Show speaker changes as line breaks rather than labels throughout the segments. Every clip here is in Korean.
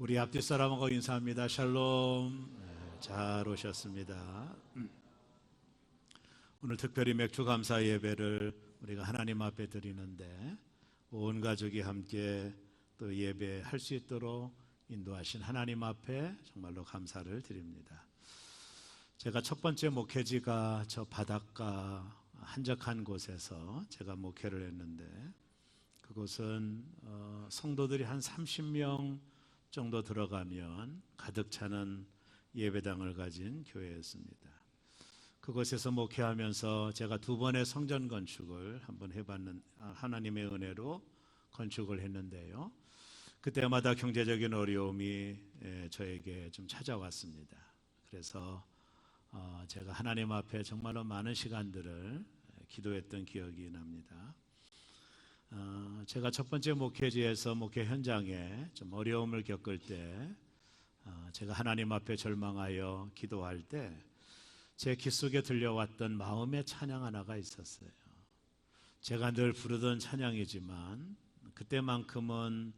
우리 앞뒤 사람하고 인사합니다. 샬롬. 잘 오셨습니다. 오늘 특별히 맥주 감사 예배를 우리가 하나님 앞에 드리는데 온 가족이 함께 또 예배할 수 있도록 인도하신 하나님 앞에 정말로 감사를 드립니다. 제가 첫 번째 목회지가 저 바닷가 한적한 곳에서 제가 목회를 했는데 그곳은 성도들이 한 30명 정도 들어가면 가득 차는 예배당을 가진 교회였습니다. 그곳에서 목회하면서 제가 두 번의 성전 건축을 한번 해봤는 하나님의 은혜로 건축을 했는데요. 그때마다 경제적인 어려움이 저에게 좀 찾아왔습니다. 그래서 제가 하나님 앞에 정말로 많은 시간들을 기도했던 기억이 납니다. 제가 첫 번째 목회지에서 목회 현장에 좀 어려움을 겪을 때 제가 하나님 앞에 절망하여 기도할 때 제 귀 속에 들려왔던 마음의 찬양 하나가 있었어요. 제가 늘 부르던 찬양이지만 그때만큼은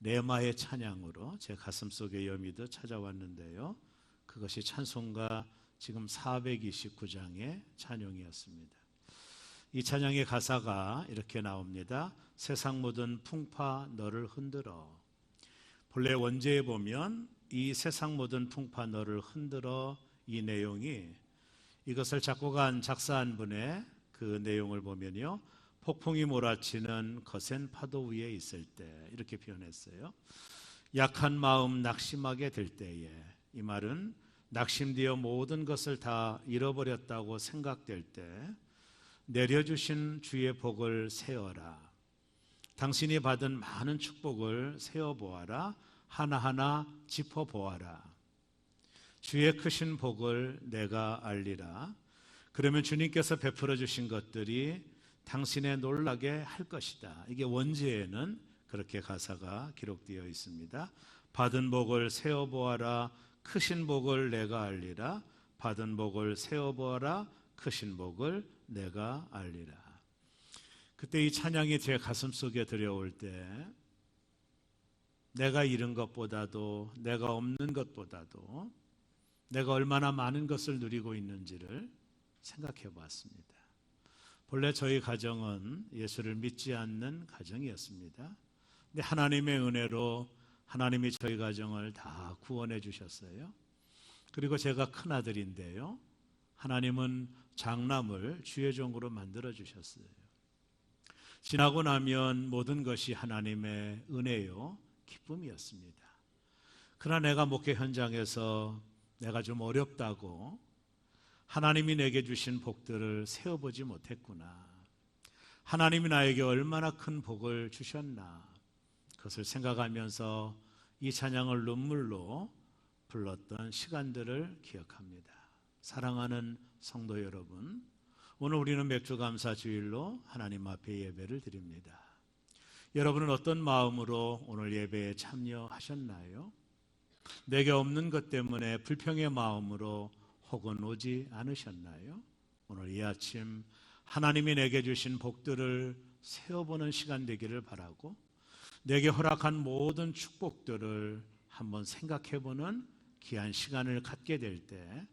레마의 찬양으로 제 가슴 속에 여미도 찾아왔는데요. 그것이 찬송가 지금 429장의 찬양이었습니다. 이 찬양의 가사가 이렇게 나옵니다. 세상 모든 풍파 너를 흔들어. 본래 원제에 보면 이 세상 모든 풍파 너를 흔들어 이 내용이 이것을 작곡한 작사한 분의 그 내용을 보면요. 폭풍이 몰아치는 거센 파도 위에 있을 때 이렇게 표현했어요. 약한 마음 낙심하게 될 때에 이 말은 낙심되어 모든 것을 다 잃어버렸다고 생각될 때 내려주신 주의 복을 세어라. 당신이 받은 많은 축복을 세어보아라. 하나하나 짚어보아라. 주의 크신 복을 내가 알리라. 그러면 주님께서 베풀어 주신 것들이 당신의 놀라게 할 것이다. 이게 원제에는 그렇게 가사가 기록되어 있습니다. 받은 복을 세어보아라. 크신 복을 내가 알리라. 받은 복을 세어보아라. 크신 복을 내가 알리라. 그때 이 찬양이 제 가슴 속에 들여올 때 내가 잃은 것보다도 내가 없는 것보다도 내가 얼마나 많은 것을 누리고 있는지를 생각해 보았습니다. 본래 저희 가정은 예수를 믿지 않는 가정이었습니다. 근데 하나님의 은혜로 하나님이 저희 가정을 다 구원해 주셨어요. 그리고 제가 큰아들인데요. 하나님은 장남을 주의 종으로 만들어 주셨어요. 지나고 나면 모든 것이 하나님의 은혜요 기쁨이었습니다. 그러나 내가 목회 현장에서 내가 좀 어렵다고 하나님이 내게 주신 복들을 세어보지 못했구나. 하나님이 나에게 얼마나 큰 복을 주셨나. 그것을 생각하면서 이 찬양을 눈물로 불렀던 시간들을 기억합니다. 사랑하는 성도 여러분, 오늘 우리는 맥주감사 주일로 하나님 앞에 예배를 드립니다. 여러분은 어떤 마음으로 오늘 예배에 참여하셨나요? 내게 없는 것 때문에 불평의 마음으로 혹은 오지 않으셨나요? 오늘 이 아침 하나님이 내게 주신 복들을 세어보는 시간 되기를 바라고 내게 허락한 모든 축복들을 한번 생각해보는 귀한 시간을 갖게 될 때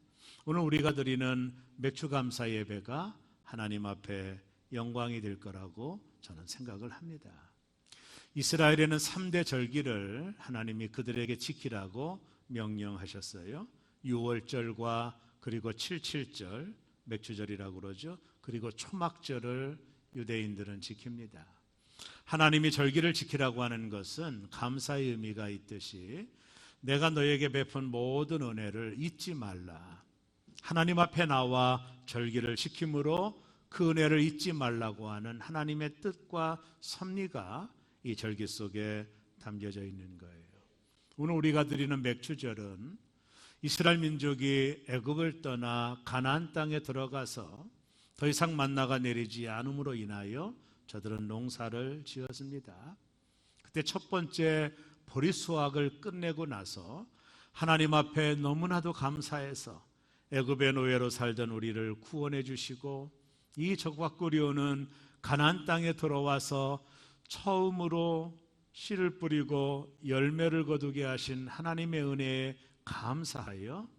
오늘 우리가 드리는 맥주감사 예배가 하나님 앞에 영광이 될 거라고 저는 생각을 합니다. 이스라엘에는 3대 절기를 하나님이 그들에게 지키라고 명령하셨어요. 6월절과 그리고 77절, 맥주절이라고 그러죠. 그리고 초막절을 유대인들은 지킵니다. 하나님이 절기를 지키라고 하는 것은 감사의 의미가 있듯이 내가 너에게 베푼 모든 은혜를 잊지 말라. 하나님 앞에 나와 절기를 지킴으로 그 은혜를 잊지 말라고 하는 하나님의 뜻과 섭리가 이 절기 속에 담겨져 있는 거예요. 오늘 우리가 드리는 맥주절은 이스라엘 민족이 애굽을 떠나 가나안 땅에 들어가서 더 이상 만나가 내리지 않음으로 인하여 저들은 농사를 지었습니다. 그때 첫 번째 보리 수확을 끝내고 나서 하나님 앞에 너무나도 감사해서 애굽의 노예로 살던 우리를 구원해 주시고 이 적박구려는 가나안 땅에 들어와서 처음으로 씨를 뿌리고 열매를 거두게 하신 하나님의 은혜에 감사하여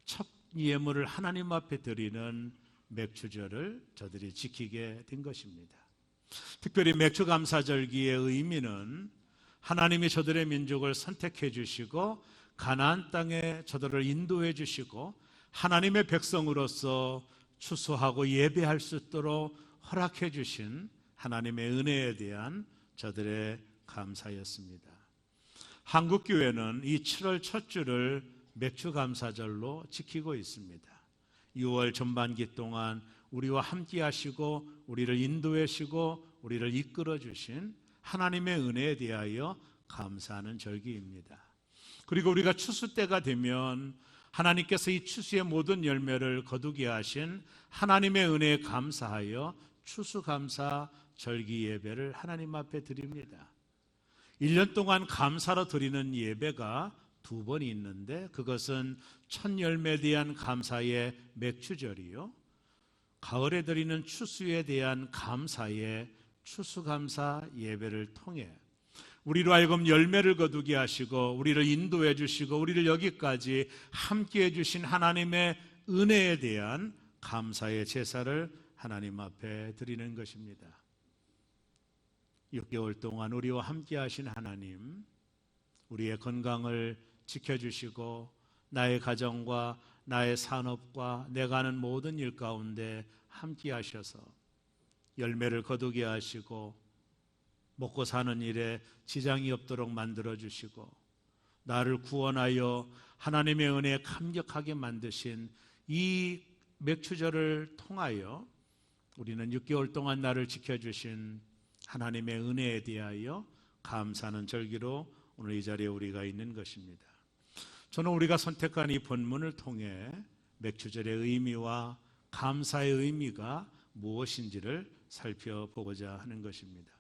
첫 예물을 하나님 앞에 드리는 맥주절을 저들이 지키게 된 것입니다. 특별히 맥주감사절기의 의미는 하나님이 저들의 민족을 선택해 주시고 가나안 땅에 저들을 인도해 주시고 하나님의 백성으로서 추수하고 예배할 수 있도록 허락해 주신 하나님의 은혜에 대한 저들의 감사였습니다. 한국교회는 이 7월 첫 주를 맥주감사절로 지키고 있습니다. 6월 전반기 동안 우리와 함께 하시고 우리를 인도해 주시고 우리를 이끌어 주신 하나님의 은혜에 대하여 감사하는 절기입니다. 그리고 우리가 추수 때가 되면 하나님께서 이 추수의 모든 열매를 거두게 하신 하나님의 은혜에 감사하여 추수감사 절기 예배를 하나님 앞에 드립니다. 1년 동안 감사로 드리는 예배가 2번이 있는데 그것은 첫 열매에 대한 감사의 맥주절이요, 가을에 드리는 추수에 대한 감사의 추수감사 예배를 통해 우리로 하여금 열매를 거두게 하시고 우리를 인도해 주시고 우리를 여기까지 함께해 주신 하나님의 은혜에 대한 감사의 제사를 하나님 앞에 드리는 것입니다. 6개월 동안 우리와 함께 하신 하나님, 우리의 건강을 지켜주시고 나의 가정과 나의 산업과 내가 하는 모든 일 가운데 함께 하셔서 열매를 거두게 하시고 먹고 사는 일에 지장이 없도록 만들어주시고 나를 구원하여 하나님의 은혜에 감격하게 만드신 이 맥주절을 통하여 우리는 6개월 동안 나를 지켜주신 하나님의 은혜에 대하여 감사하는 절기로 오늘 이 자리에 우리가 있는 것입니다. 저는 우리가 선택한 이 본문을 통해 맥주절의 의미와 감사의 의미가 무엇인지를 살펴보고자 하는 것입니다.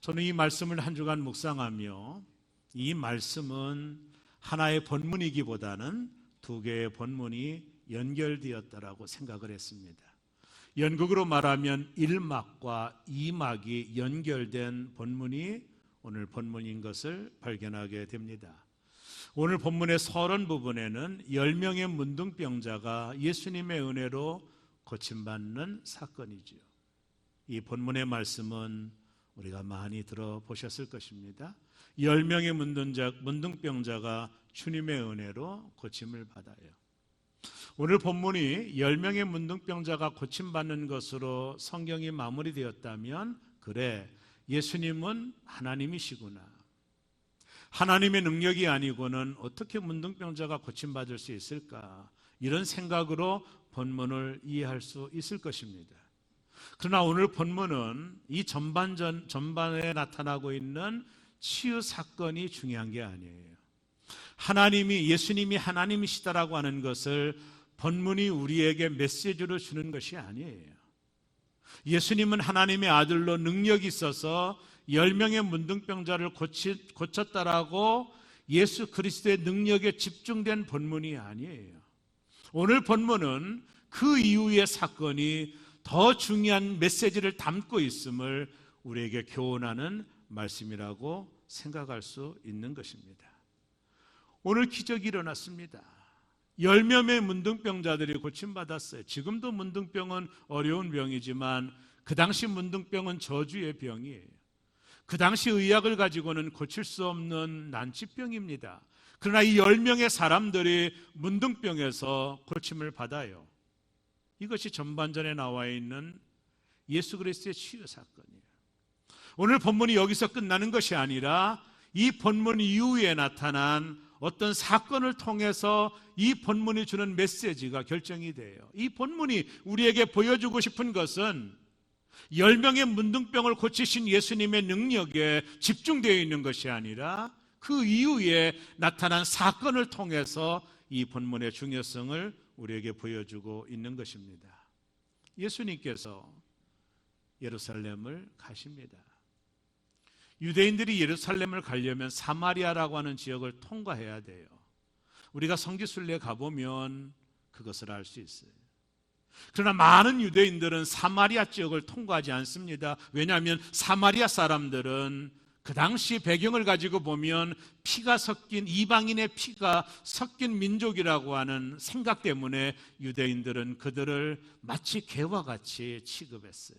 저는 이 말씀을 한 주간 묵상하며 이 말씀은 하나의 본문이기보다는 2개의 본문이 연결되었다라고 생각을 했습니다. 연극으로 말하면 1막과 2막이 연결된 본문이 오늘 본문인 것을 발견하게 됩니다. 오늘 본문의 서론 부분에는 10명의 문둥병자가 예수님의 은혜로 고침받는 사건이지요. 이 본문의 말씀은 우리가 많이 들어보셨을 것입니다. 10명의 문둥병자가 주님의 은혜로 고침을 받아요. 오늘 본문이 10명의 문둥병자가 고침받는 것으로 성경이 마무리되었다면 그래, 예수님은 하나님이시구나, 하나님의 능력이 아니고는 어떻게 문둥병자가 고침받을 수 있을까, 이런 생각으로 본문을 이해할 수 있을 것입니다. 그러나 오늘 본문은 이 전반에 나타나고 있는 치유 사건이 중요한 게 아니에요. 예수님이 하나님이시다라고 하는 것을 본문이 우리에게 메시지로 주는 것이 아니에요. 예수님은 하나님의 아들로 능력이 있어서 10명의 문둥병자를 고쳤다라고 예수 그리스도의 능력에 집중된 본문이 아니에요. 오늘 본문은 그 이후의 사건이 더 중요한 메시지를 담고 있음을 우리에게 교훈하는 말씀이라고 생각할 수 있는 것입니다. 오늘 기적이 일어났습니다. 10명의 문둥병자들이 고침받았어요. 지금도 문둥병은 어려운 병이지만 그 당시 문둥병은 저주의 병이에요. 그 당시 의학을 가지고는 고칠 수 없는 난치병입니다. 그러나 이 10명의 사람들이 문둥병에서 고침을 받아요. 이것이 전반전에 나와 있는 예수 그리스도의 치유 사건이에요. 오늘 본문이 여기서 끝나는 것이 아니라 이 본문 이후에 나타난 어떤 사건을 통해서 이 본문이 주는 메시지가 결정이 돼요. 이 본문이 우리에게 보여주고 싶은 것은 10명의 문둥병을 고치신 예수님의 능력에 집중되어 있는 것이 아니라 그 이후에 나타난 사건을 통해서 이 본문의 중요성을 우리에게 보여주고 있는 것입니다. 예수님께서 예루살렘을 가십니다. 유대인들이 예루살렘을 가려면 사마리아라고 하는 지역을 통과해야 돼요. 우리가 성지순례 가보면 그것을 알 수 있어요. 그러나 많은 유대인들은 사마리아 지역을 통과하지 않습니다. 왜냐하면 사마리아 사람들은 그 당시 배경을 가지고 보면 피가 섞인, 이방인의 피가 섞인 민족이라고 하는 생각 때문에 유대인들은 그들을 마치 개와 같이 취급했어요.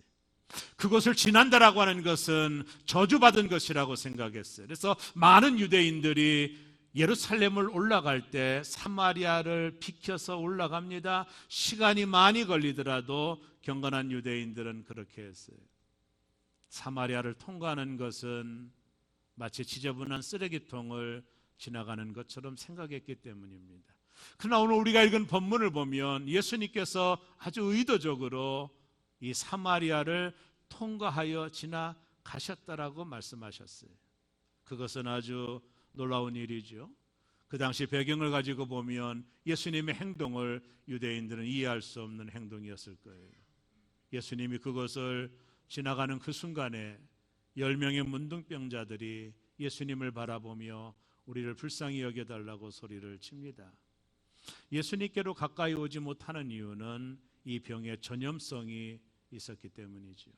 그것을 지난다라고 하는 것은 저주받은 것이라고 생각했어요. 그래서 많은 유대인들이 예루살렘을 올라갈 때 사마리아를 비켜서 올라갑니다. 시간이 많이 걸리더라도 경건한 유대인들은 그렇게 했어요. 사마리아를 통과하는 것은 마치 지저분한 쓰레기통을 지나가는 것처럼 생각했기 때문입니다. 그러나 오늘 우리가 읽은 본문을 보면 예수님께서 아주 의도적으로 이 사마리아를 통과하여 지나가셨다라고 말씀하셨어요. 그것은 아주 놀라운 일이죠. 그 당시 배경을 가지고 보면 예수님의 행동을 유대인들은 이해할 수 없는 행동이었을 거예요. 예수님이 그것을 지나가는 그 순간에 10명의 문둥병자들이 예수님을 바라보며 우리를 불쌍히 여겨달라고 소리를 칩니다. 예수님께로 가까이 오지 못하는 이유는 이 병의 전염성이 있었기 때문이죠.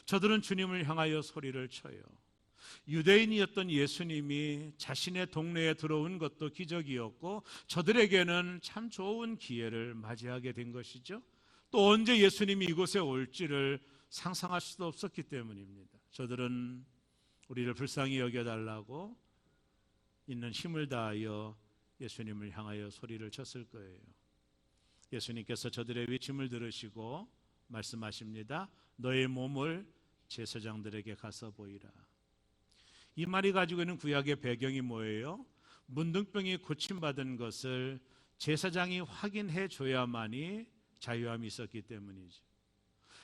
저들은 주님을 향하여 소리를 쳐요. 유대인이었던 예수님이 자신의 동네에 들어온 것도 기적이었고 저들에게는 참 좋은 기회를 맞이하게 된 것이죠. 또 언제 예수님이 이곳에 올지를 상상할 수도 없었기 때문입니다. 저들은 우리를 불쌍히 여겨달라고 있는 힘을 다하여 예수님을 향하여 소리를 쳤을 거예요. 예수님께서 저들의 외침을 들으시고 말씀하십니다. 너의 몸을 제사장들에게 가서 보이라. 이 말이 가지고 있는 구약의 배경이 뭐예요? 문둥병이 고침받은 것을 제사장이 확인해 줘야만이 자유함이 있었기 때문이죠.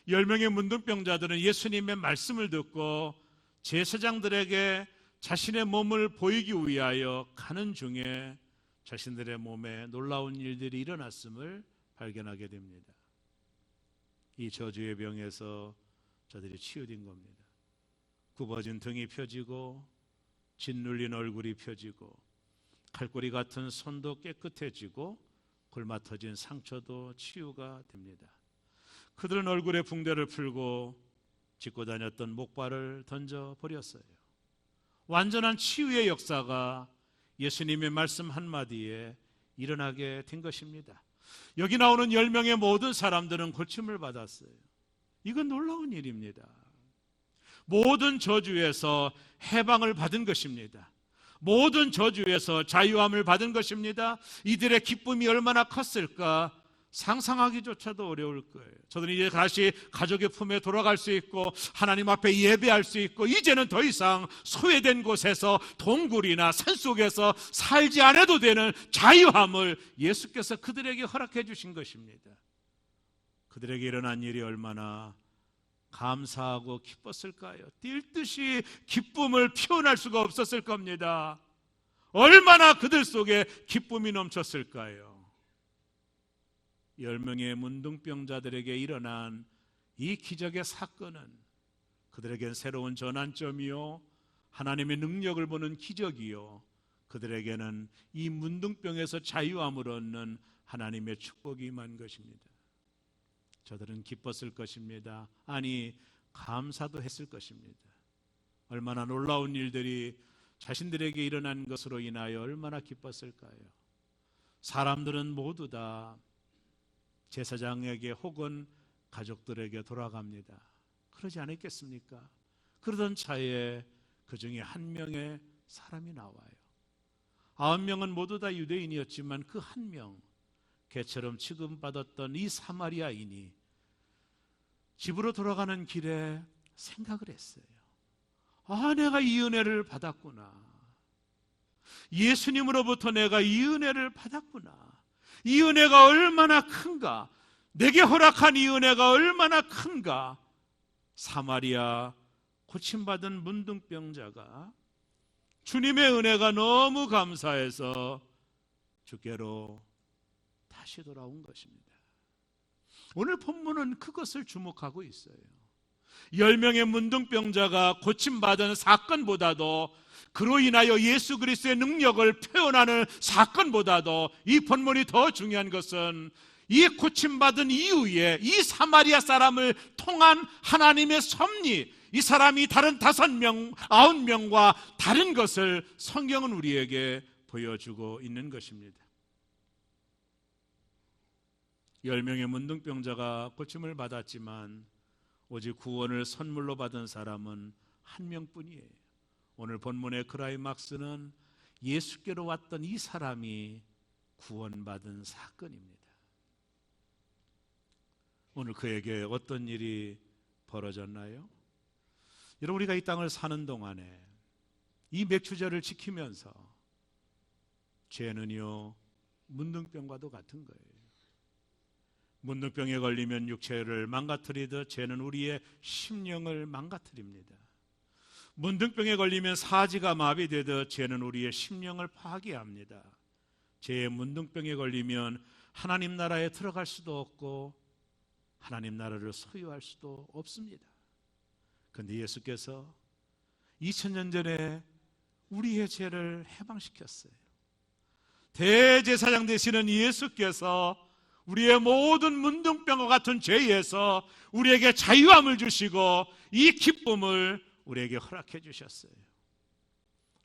10명의 문둥병자들은 예수님의 말씀을 듣고 제사장들에게 자신의 몸을 보이기 위하여 가는 중에 자신들의 몸에 놀라운 일들이 일어났음을 발견하게 됩니다. 이 저주의 병에서 저들이 치유된 겁니다. 굽어진 등이 펴지고 짓눌린 얼굴이 펴지고 칼꼬리 같은 손도 깨끗해지고 골마 터진 상처도 치유가 됩니다. 그들은 얼굴에 붕대를 풀고 짚고 다녔던 목발을 던져버렸어요. 완전한 치유의 역사가 예수님의 말씀 한마디에 일어나게 된 것입니다. 여기 나오는 10명의 모든 사람들은 고침을 받았어요. 이건 놀라운 일입니다. 모든 저주에서 해방을 받은 것입니다. 모든 저주에서 자유함을 받은 것입니다. 이들의 기쁨이 얼마나 컸을까 상상하기조차도 어려울 거예요. 저들은 이제 다시 가족의 품에 돌아갈 수 있고 하나님 앞에 예배할 수 있고 이제는 더 이상 소외된 곳에서 동굴이나 산속에서 살지 않아도 되는 자유함을 예수께서 그들에게 허락해 주신 것입니다. 그들에게 일어난 일이 얼마나 감사하고 기뻤을까요? 뛸 듯이 기쁨을 표현할 수가 없었을 겁니다. 얼마나 그들 속에 기쁨이 넘쳤을까요? 10명의 문둥병자들에게 일어난 이 기적의 사건은 그들에겐 새로운 전환점이요 하나님의 능력을 보는 기적이요 그들에게는 이 문둥병에서 자유함을 얻는 하나님의 축복이 임한 것입니다. 저들은 기뻤을 것입니다. 아니 감사도 했을 것입니다. 얼마나 놀라운 일들이 자신들에게 일어난 것으로 인하여 얼마나 기뻤을까요? 사람들은 모두 다 제사장에게 혹은 가족들에게 돌아갑니다. 그러지 않았겠습니까? 그러던 차에 그 중에 한 명의 사람이 나와요. 9명은 모두 다 유대인이었지만 그 한 명, 개처럼 취급받았던 이 사마리아인이 집으로 돌아가는 길에 생각을 했어요. 아, 내가 이 은혜를 받았구나. 예수님으로부터 내가 이 은혜를 받았구나. 이 은혜가 얼마나 큰가. 내게 허락한 이 은혜가 얼마나 큰가. 사마리아 고침받은 문둥병자가 주님의 은혜가 너무 감사해서 주께로 다시 돌아온 것입니다. 오늘 본문은 그것을 주목하고 있어요. 10명의 문둥병자가 고침받은 사건보다도 그로 인하여 예수 그리스도의 능력을 표현하는 사건보다도 이 본문이 더 중요한 것은 이 고침받은 이후에 이 사마리아 사람을 통한 하나님의 섭리, 이 사람이 다른 5명, 9명과 다른 것을 성경은 우리에게 보여주고 있는 것입니다. 10명의 문둥병자가 고침을 받았지만 오직 구원을 선물로 받은 사람은 1명뿐이에요. 오늘 본문의 크라이막스는 예수께로 왔던 이 사람이 구원받은 사건입니다. 오늘 그에게 어떤 일이 벌어졌나요? 여러분, 우리가 이 땅을 사는 동안에 이 맥주절을 지키면서 죄는요 문둥병과도 같은 거예요. 문둥병에 걸리면 육체를 망가뜨리듯 죄는 우리의 심령을 망가뜨립니다. 문둥병에 걸리면 사지가 마비되듯 죄는 우리의 심령을 파괴합니다. 죄의 문둥병에 걸리면 하나님 나라에 들어갈 수도 없고 하나님 나라를 소유할 수도 없습니다. 그런데 예수께서 2000년 전에 우리의 죄를 해방시켰어요. 대제사장 되시는 예수께서 우리의 모든 문둥병과 같은 죄에서 우리에게 자유함을 주시고 이 기쁨을 우리에게 허락해 주셨어요.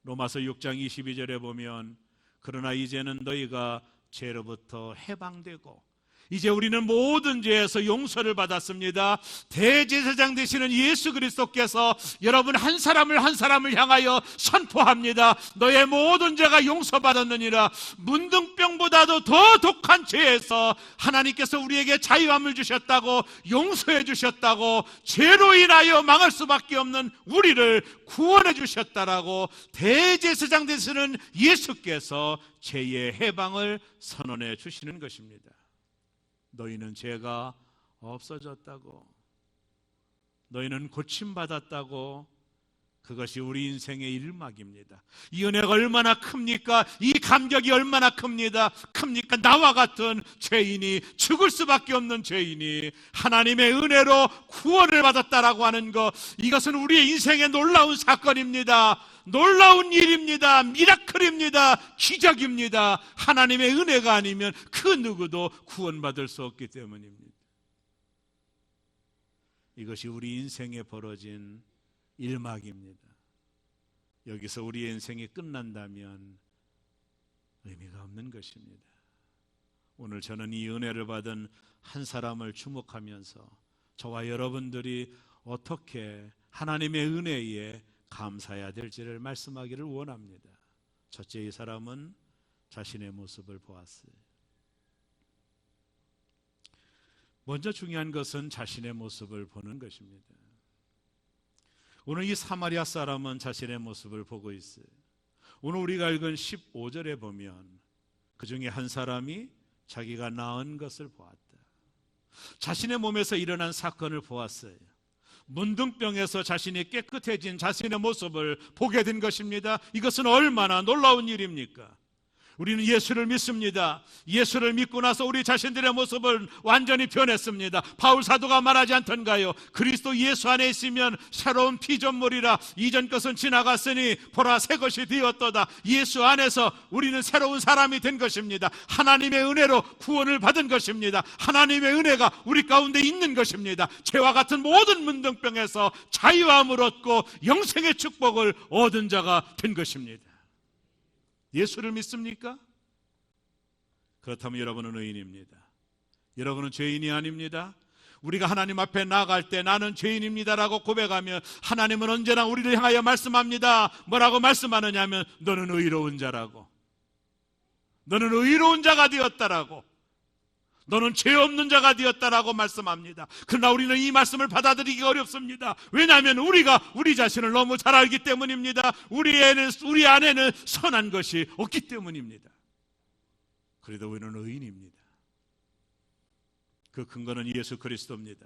로마서 6장 22절에 보면 그러나 이제는 너희가 죄로부터 해방되고 이제 우리는 모든 죄에서 용서를 받았습니다. 대제사장 되시는 예수 그리스도께서 여러분 한 사람을 향하여 선포합니다. 너의 모든 죄가 용서받았느니라. 문둥병보다도 더 독한 죄에서 하나님께서 우리에게 자유함을 주셨다고, 용서해 주셨다고, 죄로 인하여 망할 수밖에 없는 우리를 구원해 주셨다라고 대제사장 되시는 예수께서 죄의 해방을 선언해 주시는 것입니다. 너희는 죄가 없어졌다고, 너희는 고침받았다고, 그것이 우리 인생의 일막입니다. 이 은혜가 얼마나 큽니까? 이 감격이 얼마나 큽니까? 나와 같은 죄인이, 죽을 수밖에 없는 죄인이 하나님의 은혜로 구원을 받았다라고 하는 것, 이것은 우리의 인생의 놀라운 사건입니다. 놀라운 일입니다. 미라클입니다. 기적입니다. 하나님의 은혜가 아니면 그 누구도 구원받을 수 없기 때문입니다. 이것이 우리 인생에 벌어진 일막입니다. 여기서 우리의 인생이 끝난다면 의미가 없는 것입니다. 오늘 저는 이 은혜를 받은 한 사람을 주목하면서 저와 여러분들이 어떻게 하나님의 은혜에 감사해야 될지를 말씀하기를 원합니다. 첫째, 이 사람은 자신의 모습을 보았어요. 먼저 중요한 것은 자신의 모습을 보는 것입니다. 오늘 이 사마리아 사람은 자신의 모습을 보고 있어요. 오늘 우리가 읽은 15절에 보면 그 중에 한 사람이 자기가 낳은 것을 보았다. 자신의 몸에서 일어난 사건을 보았어요. 문둥병에서 자신이 깨끗해진 자신의 모습을 보게 된 것입니다. 이것은 얼마나 놀라운 일입니까? 우리는 예수를 믿습니다. 예수를 믿고 나서 우리 자신들의 모습을 완전히 변했습니다. 바울 사도가 말하지 않던가요? 그리스도 예수 안에 있으면 새로운 피조물이라, 이전 것은 지나갔으니 보라 새 것이 되었도다. 예수 안에서 우리는 새로운 사람이 된 것입니다. 하나님의 은혜로 구원을 받은 것입니다. 하나님의 은혜가 우리 가운데 있는 것입니다. 죄와 같은 모든 문둥병에서 자유함을 얻고 영생의 축복을 얻은 자가 된 것입니다. 예수를 믿습니까? 그렇다면 여러분은 의인입니다. 여러분은 죄인이 아닙니다. 우리가 하나님 앞에 나아갈 때 나는 죄인입니다라고 고백하면 하나님은 언제나 우리를 향하여 말씀합니다. 뭐라고 말씀하느냐면 너는 의로운 자라고, 너는 의로운 자가 되었다라고, 너는 죄 없는 자가 되었다라고 말씀합니다. 그러나 우리는 이 말씀을 받아들이기 어렵습니다. 왜냐하면 우리가 우리 자신을 너무 잘 알기 때문입니다. 우리 안에는 선한 것이 없기 때문입니다. 그래도 우리는 의인입니다. 그 근거는 예수 그리스도입니다.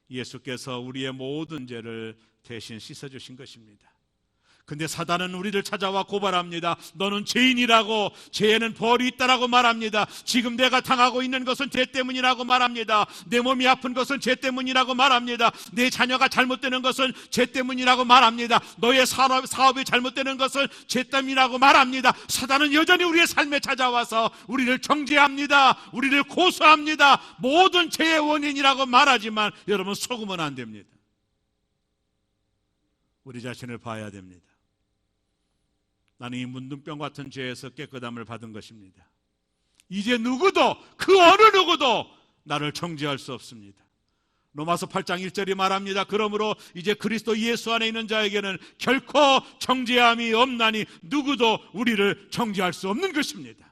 예수께서 우리의 모든 죄를 대신 씻어주신 것입니다. 근데 사단은 우리를 찾아와 고발합니다. 너는 죄인이라고, 죄에는 벌이 있다라고 말합니다. 지금 내가 당하고 있는 것은 죄 때문이라고 말합니다. 내 몸이 아픈 것은 죄 때문이라고 말합니다. 내 자녀가 잘못되는 것은 죄 때문이라고 말합니다. 너의 사업이 잘못되는 것은 죄 때문이라고 말합니다. 사단은 여전히 우리의 삶에 찾아와서 우리를 정죄합니다. 우리를 고소합니다. 모든 죄의 원인이라고 말하지만 여러분, 속으면 안 됩니다. 우리 자신을 봐야 됩니다. 나는 이 문둥병 같은 죄에서 깨끗함을 받은 것입니다. 이제 누구도, 그 어느 누구도 나를 정죄할 수 없습니다. 로마서 8장 1절이 말합니다. 그러므로 이제 그리스도 예수 안에 있는 자에게는 결코 정죄함이 없나니 누구도 우리를 정죄할 수 없는 것입니다.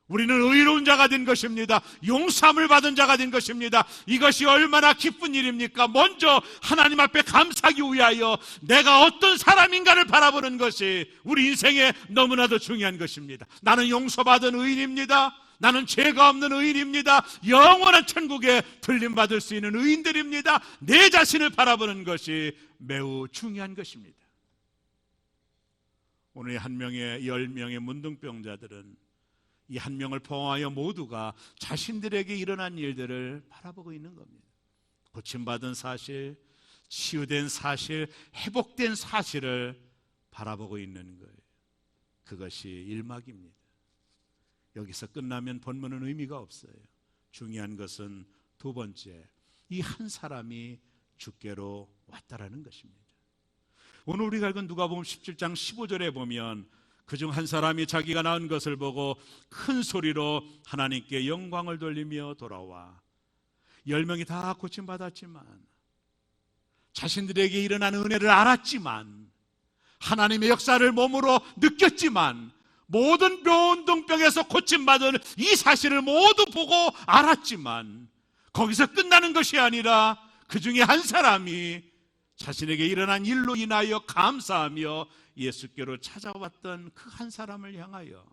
우리는 의로운 자가 된 것입니다. 용서함을 받은 자가 된 것입니다. 이것이 얼마나 기쁜 일입니까? 먼저 하나님 앞에 감사하기 위하여 내가 어떤 사람인가를 바라보는 것이 우리 인생에 너무나도 중요한 것입니다. 나는 용서받은 의인입니다. 나는 죄가 없는 의인입니다. 영원한 천국에 들림받을 수 있는 의인들입니다. 내 자신을 바라보는 것이 매우 중요한 것입니다. 오늘 한 명의 10명의 문둥병자들은 이 한 명을 포함하여 모두가 자신들에게 일어난 일들을 바라보고 있는 겁니다. 고침받은 사실, 치유된 사실, 회복된 사실을 바라보고 있는 거예요. 그것이 일막입니다. 여기서 끝나면 본문은 의미가 없어요. 중요한 것은 두 번째, 이 한 사람이 주께로 왔다라는 것입니다. 오늘 우리가 읽은 누가복음 17장 15절에 보면 그중 한 사람이 자기가 낳은 것을 보고 큰 소리로 하나님께 영광을 돌리며 돌아와 10명이 다 고침받았지만, 자신들에게 일어난 은혜를 알았지만, 하나님의 역사를 몸으로 느꼈지만, 모든 문둥병에서 고침받은 이 사실을 모두 보고 알았지만 거기서 끝나는 것이 아니라 그 중에 한 사람이 자신에게 일어난 일로 인하여 감사하며 예수께로 찾아왔던 그 한 사람을 향하여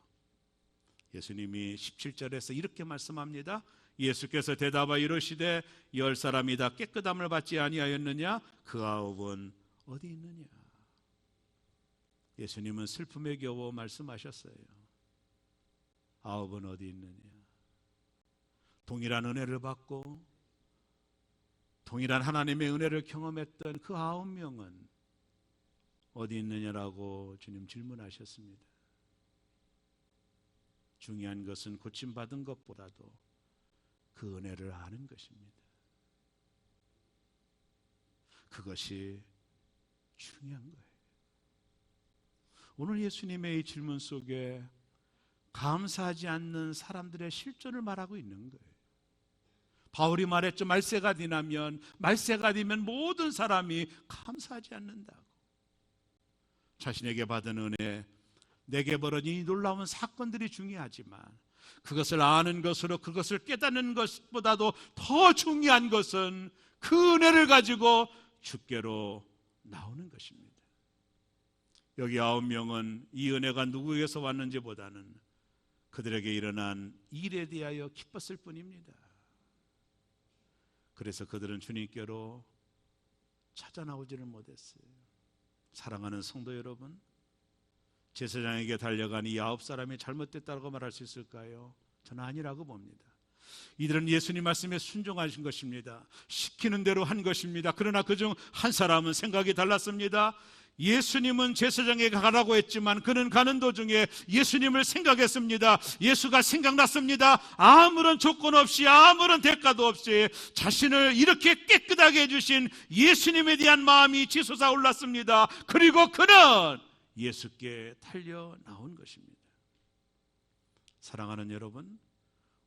예수님이 17절에서 이렇게 말씀합니다. 예수께서 대답하여 이르시되 10사람이 다 깨끗함을 받지 아니하였느냐? 그 9은 어디 있느냐? 예수님은 슬픔에 겨워 말씀하셨어요. 9은 어디 있느냐? 동일한 은혜를 받고 동일한 하나님의 은혜를 경험했던 그 9명은 어디 있느냐라고 주님 질문하셨습니다. 중요한 것은 고침받은 것보다도 그 은혜를 아는 것입니다. 그것이 중요한 거예요. 오늘 예수님의 이 질문 속에 감사하지 않는 사람들의 실존을 말하고 있는 거예요. 바울이 말했죠. 말세가 되면 모든 사람이 감사하지 않는다고. 자신에게 받은 은혜, 내게 벌어진 이 놀라운 사건들이 중요하지만 그것을 아는 것으로 그것을 깨닫는 것보다도 더 중요한 것은 그 은혜를 가지고 주께로 나오는 것입니다. 여기 9명은 이 은혜가 누구에게서 왔는지보다는 그들에게 일어난 일에 대하여 기뻤을 뿐입니다. 그래서 그들은 주님께로 찾아 나오지를 못했어요. 사랑하는 성도 여러분, 제사장에게 달려간 이 9사람이 잘못됐다고 말할 수 있을까요? 저는 아니라고 봅니다. 이들은 예수님 말씀에 순종하신 것입니다. 시키는 대로 한 것입니다. 그러나 그중 한 사람은 생각이 달랐습니다. 예수님은 제사장에게 가라고 했지만 그는 가는 도중에 예수님을 생각했습니다. 예수가 생각났습니다. 아무런 조건 없이, 아무런 대가도 없이 자신을 이렇게 깨끗하게 해주신 예수님에 대한 마음이 치솟아 올랐습니다. 그리고 그는 예수께 달려 나온 것입니다. 사랑하는 여러분,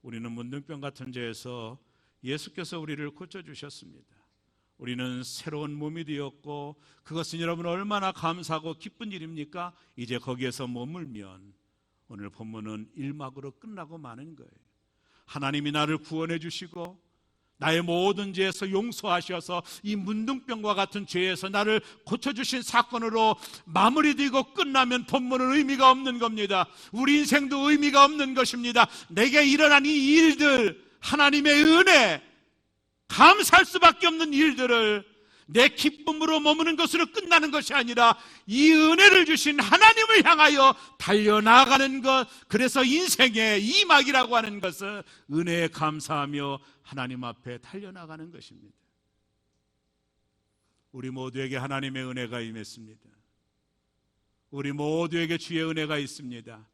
우리는 문둥병 같은 죄에서 예수께서 우리를 고쳐주셨습니다. 우리는 새로운 몸이 되었고, 그것은 여러분 얼마나 감사하고 기쁜 일입니까? 이제 거기에서 머물면 오늘 본문은 1막으로 끝나고 마는 거예요. 하나님이 나를 구원해 주시고 나의 모든 죄에서 용서하셔서 이 문둥병과 같은 죄에서 나를 고쳐주신 사건으로 마무리되고 끝나면 본문은 의미가 없는 겁니다. 우리 인생도 의미가 없는 것입니다. 내게 일어난 이 일들, 하나님의 은혜, 감사할 수밖에 없는 일들을 내 기쁨으로 머무는 것으로 끝나는 것이 아니라 이 은혜를 주신 하나님을 향하여 달려나가는 것, 그래서 인생의 이막이라고 하는 것은 은혜에 감사하며 하나님 앞에 달려나가는 것입니다. 우리 모두에게 하나님의 은혜가 임했습니다. 우리 모두에게 주의 은혜가 있습니다.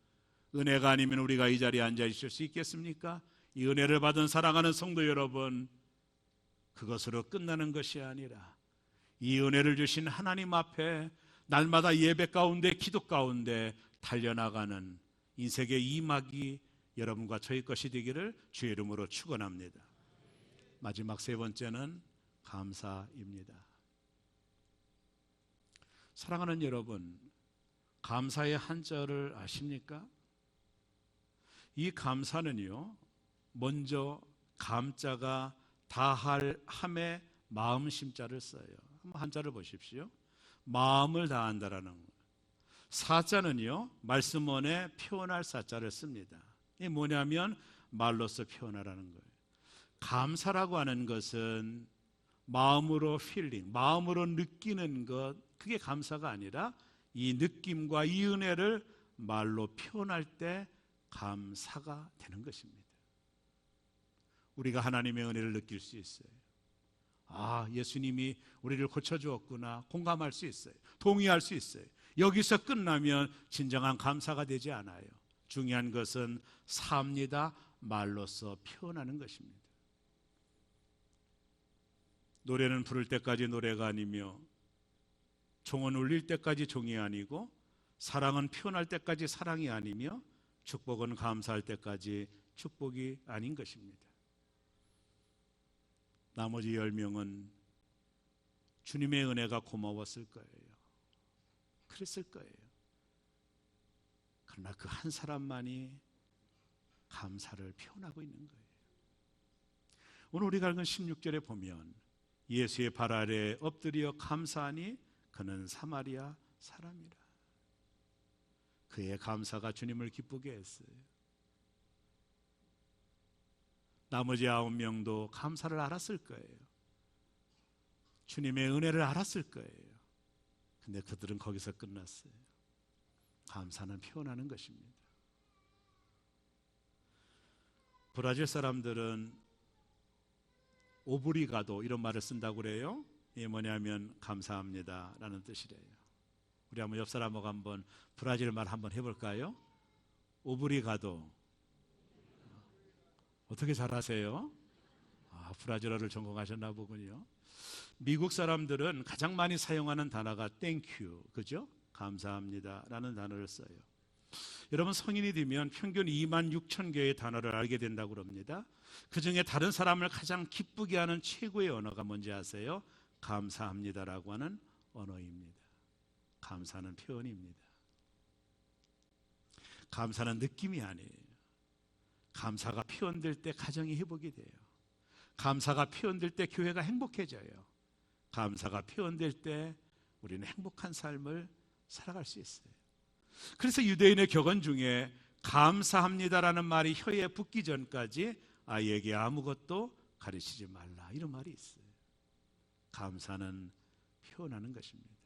은혜가 아니면 우리가 이 자리에 앉아 있을 수 있겠습니까? 이 은혜를 받은 사랑하는 성도 여러분, 그것으로 끝나는 것이 아니라 이 은혜를 주신 하나님 앞에 날마다 예배 가운데 기도 가운데 달려나가는 인생의 이막이 여러분과 저희 것이 되기를 주의 이름으로 축원합니다. 마지막 세 번째는 감사입니다. 사랑하는 여러분, 감사의 한자를 아십니까? 이 감사는요, 먼저 감자가 다할 함에 마음 심자를 써요. 한번 한자를 보십시오. 마음을 다한다라는 거. 사자는요, 말씀원에 표현할 사자를 씁니다. 이게 뭐냐면 말로써 표현하라는 거예요. 감사라고 하는 것은 마음으로 필링, 마음으로 느끼는 것, 그게 감사가 아니라 이 느낌과 이 은혜를 말로 표현할 때 감사가 되는 것입니다. 우리가 하나님의 은혜를 느낄 수 있어요. 아, 예수님이 우리를 고쳐주었구나, 공감할 수 있어요. 동의할 수 있어요. 여기서 끝나면 진정한 감사가 되지 않아요. 중요한 것은 삽니다. 말로써 표현하는 것입니다. 노래는 부를 때까지 노래가 아니며 종은 울릴 때까지 종이 아니고 사랑은 표현할 때까지 사랑이 아니며 축복은 감사할 때까지 축복이 아닌 것입니다. 나머지 10명은 주님의 은혜가 고마웠을 거예요. 그랬을 거예요. 그러나 그 한 사람만이 감사를 표현하고 있는 거예요. 오늘 우리가 읽은 16절에 보면 예수의 발 아래 엎드려 감사하니 그는 사마리아 사람이라. 그의 감사가 주님을 기쁘게 했어요. 나머지 9명도 감사를 알았을 거예요. 주님의 은혜를 알았을 거예요. 근데 그들은 거기서 끝났어요. 감사는 표현하는 것입니다. 브라질 사람들은 오브리가도 이런 말을 쓴다고 그래요. 이게 뭐냐면 감사합니다 라는 뜻이래요. 우리 한번 옆 사람하고 한번 브라질 말 한번 해볼까요? 오브리가도. 어떻게 잘하세요? 아, 브라질어를 전공하셨나 보군요. 미국 사람들은 가장 많이 사용하는 단어가 thank you, 그죠? 감사합니다 라는 단어를 써요. 여러분, 성인이 되면 평균 26,000개의 단어를 알게 된다고 합니다. 그 중에 다른 사람을 가장 기쁘게 하는 최고의 언어가 뭔지 아세요? 감사합니다라고 하는 언어입니다. 감사는 표현입니다. 감사는 느낌이 아니에요. 감사가 표현될 때 가정이 회복이 돼요. 감사가 표현될 때 교회가 행복해져요. 감사가 표현될 때 우리는 행복한 삶을 살아갈 수 있어요. 그래서 유대인의 격언 중에 감사합니다라는 말이 혀에 붙기 전까지 아이에게 아무것도 가르치지 말라, 이런 말이 있어요. 감사는 표현하는 것입니다.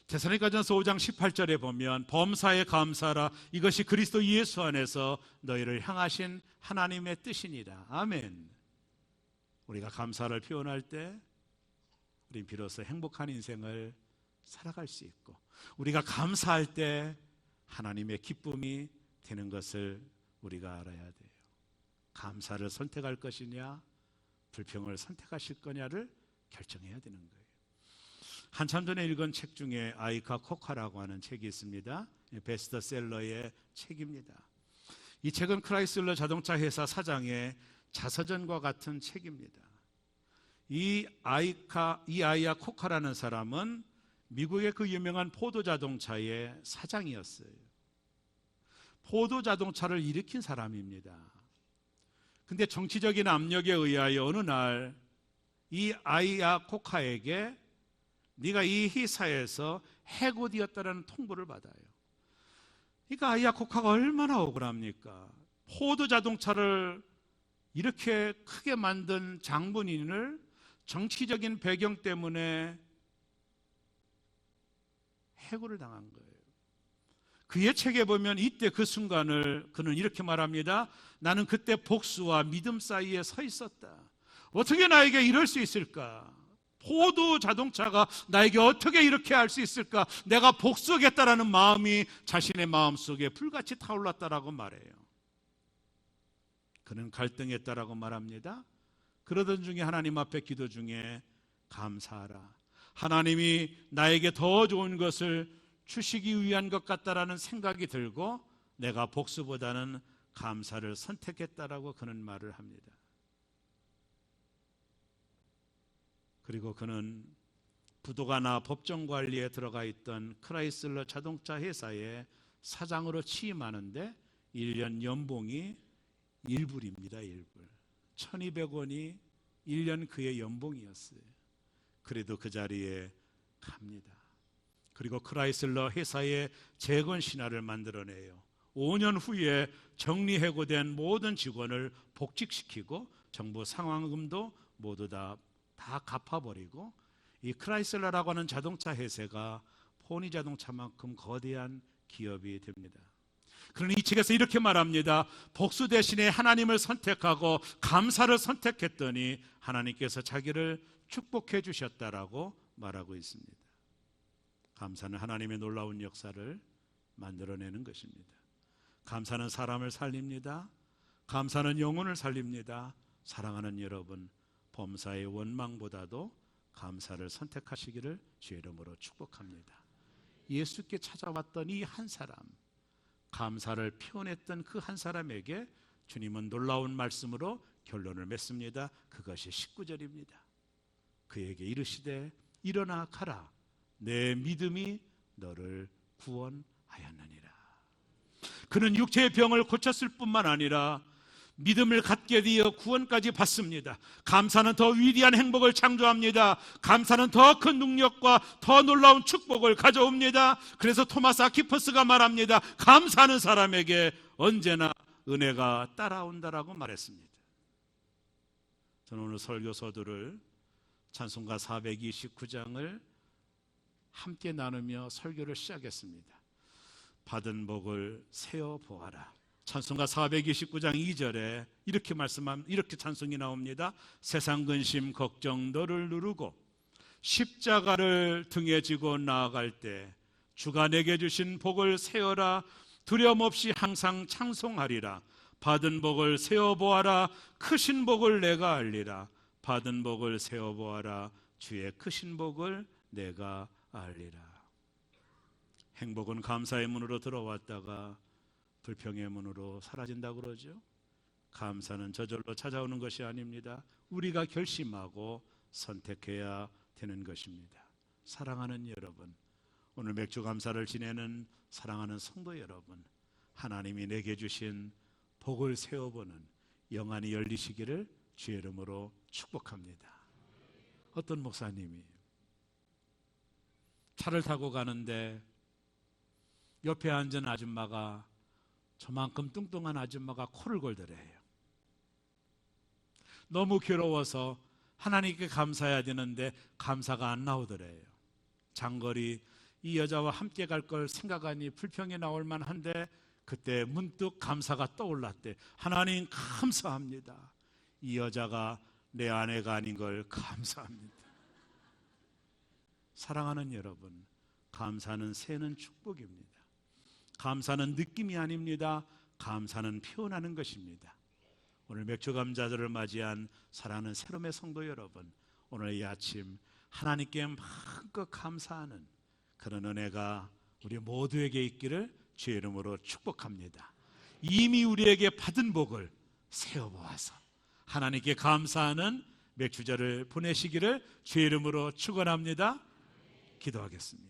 데살로니가전서 5장 18절에 보면 범사에 감사하라, 이것이 그리스도 예수 안에서 너희를 향하신 하나님의 뜻이니라. 아멘. 우리가 감사를 표현할 때 우린 비로소 행복한 인생을 살아갈 수 있고, 우리가 감사할 때 하나님의 기쁨이 되는 것을 우리가 알아야 돼요. 감사를 선택할 것이냐, 불평을 선택하실 거냐를 결정해야 되는 거예요. 한참 전에 읽은 책 중에 아이카 코카라고 하는 책이 있습니다. 베스트셀러의 책입니다. 이 책은 크라이슬러 자동차 회사 사장의 자서전과 같은 책입니다. 이 아이야 코카라는 사람은 미국의 그 유명한 포도 자동차의 사장이었어요. 포도 자동차를 일으킨 사람입니다. 근데 정치적인 압력에 의하여 어느 날 이 아이야 코카에게 네가 이 회사에서 해고되었다는 통보를 받아요. 그러니까 아이야 코카가 얼마나 억울합니까? 포도 자동차를 이렇게 크게 만든 장본인을 정치적인 배경 때문에 해고를 당한 거예요. 그의 책에 보면 이때 그 순간을 그는 이렇게 말합니다. 나는 그때 복수와 믿음 사이에 서 있었다. 어떻게 나에게 이럴 수 있을까? 포도 자동차가 나에게 어떻게 이렇게 할 수 있을까? 내가 복수하겠다라는 마음이 자신의 마음속에 불같이 타올랐다라고 말해요. 그는 갈등했다라고 말합니다. 그러던 중에 하나님 앞에 기도 중에 감사하라. 하나님이 나에게 더 좋은 것을 주시기 위한 것 같다라는 생각이 들고 내가 복수보다는 감사를 선택했다라고 그는 말을 합니다. 그리고 그는 부도가나 법정관리에 들어가 있던 크라이슬러 자동차 회사의 사장으로 취임하는데 1년 연봉이 1불입니다. 1불. 1200원이 1년 그의 연봉이었어요. 그래도 그 자리에 갑니다. 그리고 크라이슬러 회사의 재건 신화를 만들어내요. 5년 후에 정리해고된 모든 직원을 복직시키고 정부 상환금도 모두 다 갚아버리고 이 크라이슬러라고 하는 자동차 회사가 포니 자동차만큼 거대한 기업이 됩니다. 그러니 이 책에서 이렇게 말합니다. 복수 대신에 하나님을 선택하고 감사를 선택했더니 하나님께서 자기를 축복해 주셨다라고 말하고 있습니다. 감사는 하나님의 놀라운 역사를 만들어내는 것입니다. 감사는 사람을 살립니다. 감사는 영혼을 살립니다. 사랑하는 여러분, 범사의 원망보다도 감사를 선택하시기를 주의 이름으로 축복합니다. 예수께 찾아왔던 이 한 사람, 감사를 표현했던 그 한 사람에게 주님은 놀라운 말씀으로 결론을 맺습니다. 그것이 19절입니다. 그에게 이르시되 일어나 가라. 내 믿음이 너를 구원하였느니라. 그는 육체의 병을 고쳤을 뿐만 아니라 믿음을 갖게 되어 구원까지 받습니다. 감사는 더 위대한 행복을 창조합니다. 감사는 더 큰 능력과 더 놀라운 축복을 가져옵니다. 그래서 토마스 아퀴퍼스가 말합니다. 감사하는 사람에게 언제나 은혜가 따라온다라고 말했습니다. 저는 오늘 설교서들을 찬송가 429장을 함께 나누며 설교를 시작했습니다. 받은 복을 세어 보아라. 찬송가 429장 2절에 이렇게 찬송이 나옵니다. 세상 근심 걱정 너를 누르고 십자가를 등에 지고 나아갈 때 주가 내게 주신 복을 세어라. 두려움 없이 항상 찬송하리라. 받은 복을 세어 보아라. 크신 복을 내가 알리라. 받은 복을 세어 보아라. 주의 크신 복을 내가 알리라. 행복은 감사의 문으로 들어왔다가 불평의 문으로 사라진다고 그러죠. 감사는 저절로 찾아오는 것이 아닙니다. 우리가 결심하고 선택해야 되는 것입니다. 사랑하는 여러분, 오늘 맥주 감사를 지내는 사랑하는 성도 여러분, 하나님이 내게 주신 복을 세워보는 영안이 열리시기를 주의 이름으로 축복합니다. 어떤 목사님이 차를 타고 가는데 옆에 앉은 아줌마가, 저만큼 뚱뚱한 아줌마가 코를 골더래요. 너무 괴로워서 하나님께 감사해야 되는데 감사가 안 나오더래요. 장거리 이 여자와 함께 갈 걸 생각하니 불평이 나올 만한데 그때 문득 감사가 떠올랐대. 하나님 감사합니다. 이 여자가 내 아내가 아닌 걸 감사합니다. 사랑하는 여러분, 감사는 새는 축복입니다. 감사는 느낌이 아닙니다. 감사는 표현하는 것입니다. 오늘 맥주 감사절을 맞이한 사랑하는 새롬의 성도 여러분, 오늘 이 아침 하나님께 마음껏 감사하는 그런 은혜가 우리 모두에게 있기를 주의 이름으로 축복합니다. 이미 우리에게 받은 복을 세어보아서 하나님께 감사하는 맥주절을 보내시기를 주의 이름으로 축원합니다. 기도하겠습니다.